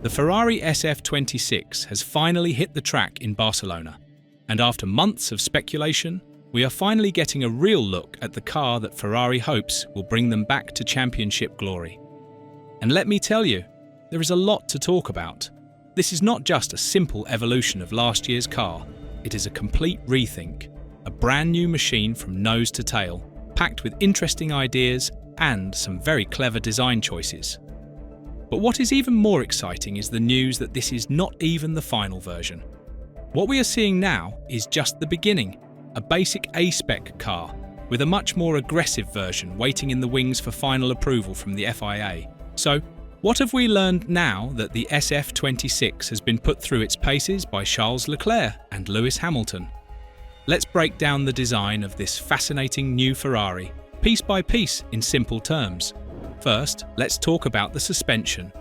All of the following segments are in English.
The Ferrari SF-26 has finally hit the track in Barcelona, and after months of speculation, we are finally getting a real look at the car that Ferrari hopes will bring them back to championship glory. And let me tell you, there is a lot to talk about. This is not just a simple evolution of last year's car, it is a complete rethink, a brand new machine from nose to tail, packed with interesting ideas and some very clever design choices. But what is even more exciting is the news that this is not even the final version. What we are seeing now is just the beginning, a basic A-spec car with a much more aggressive version waiting in the wings for final approval from the FIA. So, what have we learned now that the SF-26 has been put through its paces by Charles Leclerc and Lewis Hamilton? Let's break down the design of this fascinating new Ferrari, piece by piece in simple terms. First, let's talk about the suspension.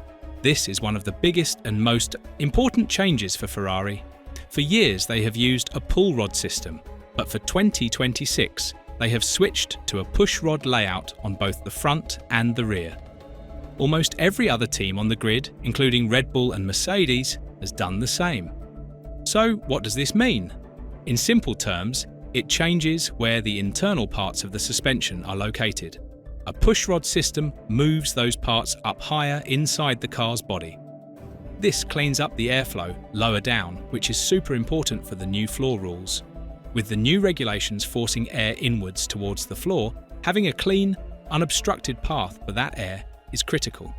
This is one of the biggest and most important changes for Ferrari. For years they have used a pull rod system, but for 2026 they have switched to a push rod layout on both the front and the rear. Almost every other team on the grid, including Red Bull and Mercedes, has done the same. So what does this mean? In simple terms, it changes where the internal parts of the suspension are located. A pushrod system moves those parts up higher inside the car's body. This cleans up the airflow lower down, which is super important for the new floor rules. With the new regulations forcing air inwards towards the floor, having a clean, unobstructed path for that air is critical.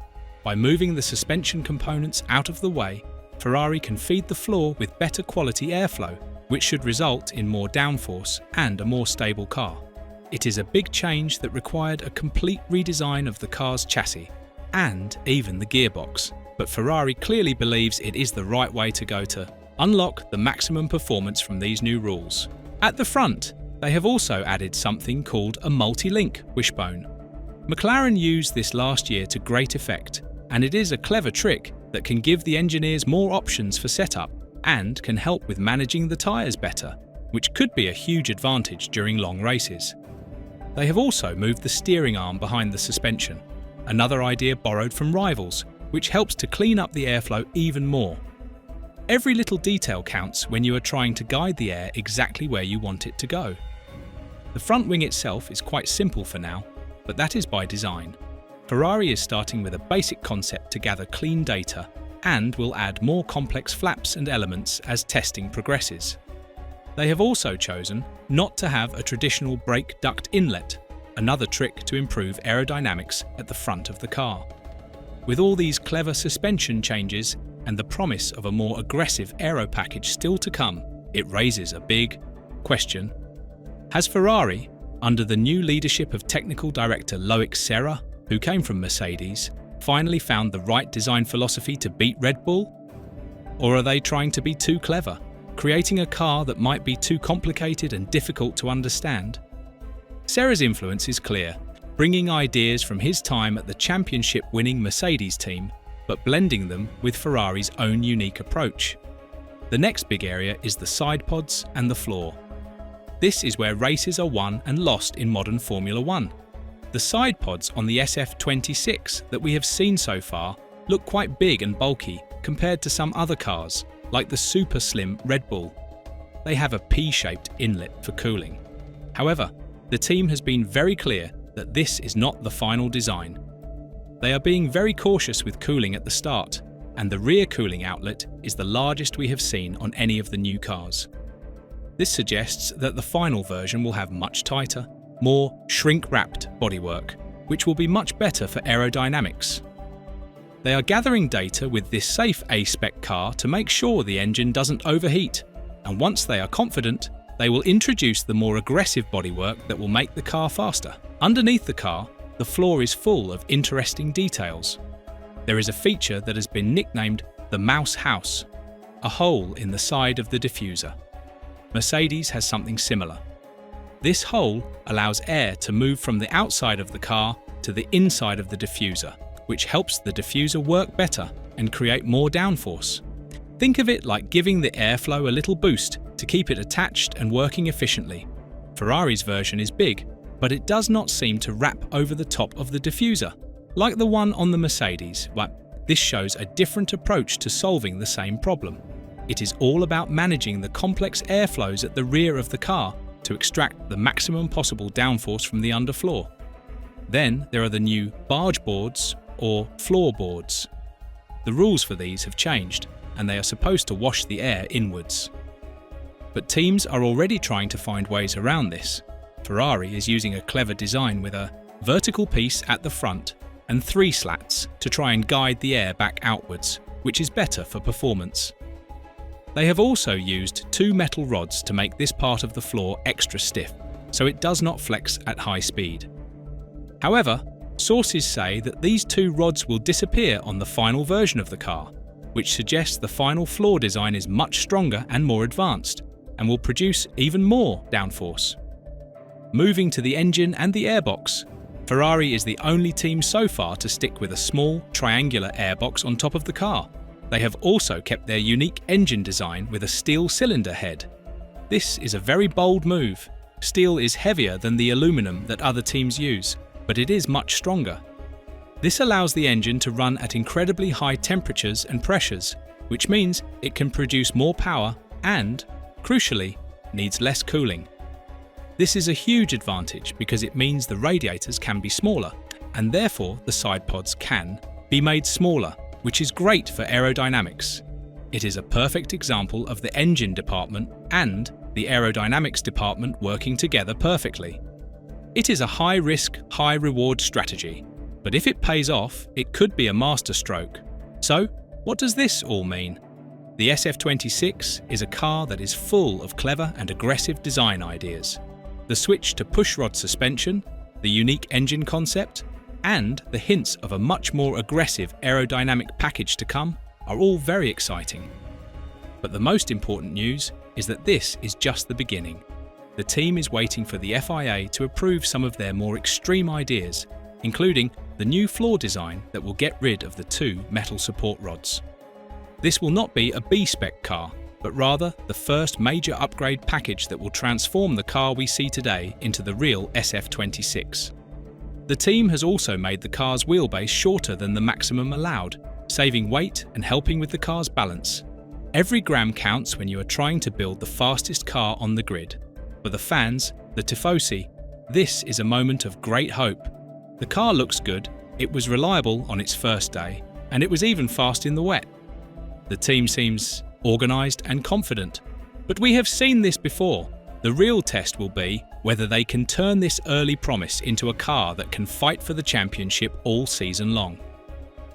By moving the suspension components out of the way, Ferrari can feed the floor with better quality airflow, which should result in more downforce and a more stable car. It is a big change that required a complete redesign of the car's chassis and even the gearbox, but Ferrari clearly believes it is the right way to go to unlock the maximum performance from these new rules. At the front, they have also added something called a multi-link wishbone. McLaren used this last year to great effect, and it is a clever trick that can give the engineers more options for setup and can help with managing the tyres better, which could be a huge advantage during long races. They have also moved the steering arm behind the suspension, another idea borrowed from rivals, which helps to clean up the airflow even more. Every little detail counts when you are trying to guide the air exactly where you want it to go. The front wing itself is quite simple for now, but that is by design. Ferrari is starting with a basic concept to gather clean data and will add more complex flaps and elements as testing progresses. They have also chosen not to have a traditional brake duct inlet, another trick to improve aerodynamics at the front of the car. With all these clever suspension changes and the promise of a more aggressive aero package still to come, it raises a big question. Has Ferrari, under the new leadership of technical director Loic Serra, who came from Mercedes, finally found the right design philosophy to beat Red Bull? Or are they trying to be too clever, creating a car that might be too complicated and difficult to understand? Serra's influence is clear, bringing ideas from his time at the championship-winning Mercedes team, but blending them with Ferrari's own unique approach. The next big area is the side pods and the floor. This is where races are won and lost in modern Formula One. The side pods on the SF-26 that we have seen so far look quite big and bulky compared to some other cars, like the super slim Red Bull. They have a P-shaped inlet for cooling. However, the team has been very clear that this is not the final design. They are being very cautious with cooling at the start, and the rear cooling outlet is the largest we have seen on any of the new cars. This suggests that the final version will have much tighter, more shrink-wrapped bodywork, which will be much better for aerodynamics. They are gathering data with this safe A-spec car to make sure the engine doesn't overheat, and once they are confident, they will introduce the more aggressive bodywork that will make the car faster. Underneath the car, the floor is full of interesting details. There is a feature that has been nicknamed the Mouse House, a hole in the side of the diffuser. Mercedes has something similar. This hole allows air to move from the outside of the car to the inside of the diffuser, which helps the diffuser work better and create more downforce. Think of it like giving the airflow a little boost to keep it attached and working efficiently. Ferrari's version is big, but it does not seem to wrap over the top of the diffuser, like the one on the Mercedes. But This shows a different approach to solving the same problem. It is all about managing the complex airflows at the rear of the car to extract the maximum possible downforce from the underfloor. Then there are the new barge boards or floorboards. The rules for these have changed, and they are supposed to wash the air inwards. But teams are already trying to find ways around this. Ferrari is using a clever design with a vertical piece at the front and 3 slats to try and guide the air back outwards, which is better for performance. They have also used 2 metal rods to make this part of the floor extra stiff, so it does not flex at high speed. However, sources say that these 2 rods will disappear on the final version of the car, which suggests the final floor design is much stronger and more advanced, and will produce even more downforce. Moving to the engine and the airbox, Ferrari is the only team so far to stick with a small, triangular airbox on top of the car. They have also kept their unique engine design with a steel cylinder head. This is a very bold move. Steel is heavier than the aluminum that other teams use, but it is much stronger. This allows the engine to run at incredibly high temperatures and pressures, which means it can produce more power and, crucially, needs less cooling. This is a huge advantage because it means the radiators can be smaller, and therefore the side pods can be made smaller, which is great for aerodynamics. It is a perfect example of the engine department and the aerodynamics department working together perfectly. It is a high-risk, high-reward strategy, but if it pays off, it could be a masterstroke. So, what does this all mean? The SF-26 is a car that is full of clever and aggressive design ideas. The switch to pushrod suspension, the unique engine concept, and the hints of a much more aggressive aerodynamic package to come are all very exciting. But the most important news is that this is just the beginning. The team is waiting for the FIA to approve some of their more extreme ideas, including the new floor design that will get rid of the 2 metal support rods. This will not be a B-spec car, but rather the first major upgrade package that will transform the car we see today into the real SF-26. The team has also made the car's wheelbase shorter than the maximum allowed, saving weight and helping with the car's balance. Every gram counts when you are trying to build the fastest car on the grid. For the fans, the tifosi, this is a moment of great hope. The car looks good, it was reliable on its first day, and it was even fast in the wet. The team seems organised and confident. But we have seen this before. The real test will be whether they can turn this early promise into a car that can fight for the championship all season long.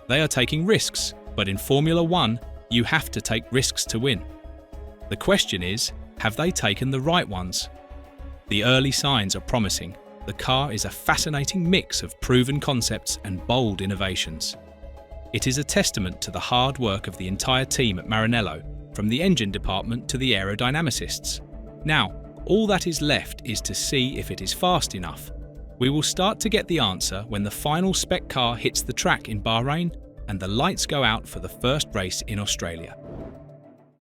They are taking risks, but in Formula 1, you have to take risks to win. The question is, have they taken the right ones? The early signs are promising. The car is a fascinating mix of proven concepts and bold innovations. It is a testament to the hard work of the entire team at Maranello, from the engine department to the aerodynamicists. Now, all that is left is to see if it is fast enough. We will start to get the answer when the final spec car hits the track in Bahrain and the lights go out for the first race in Australia.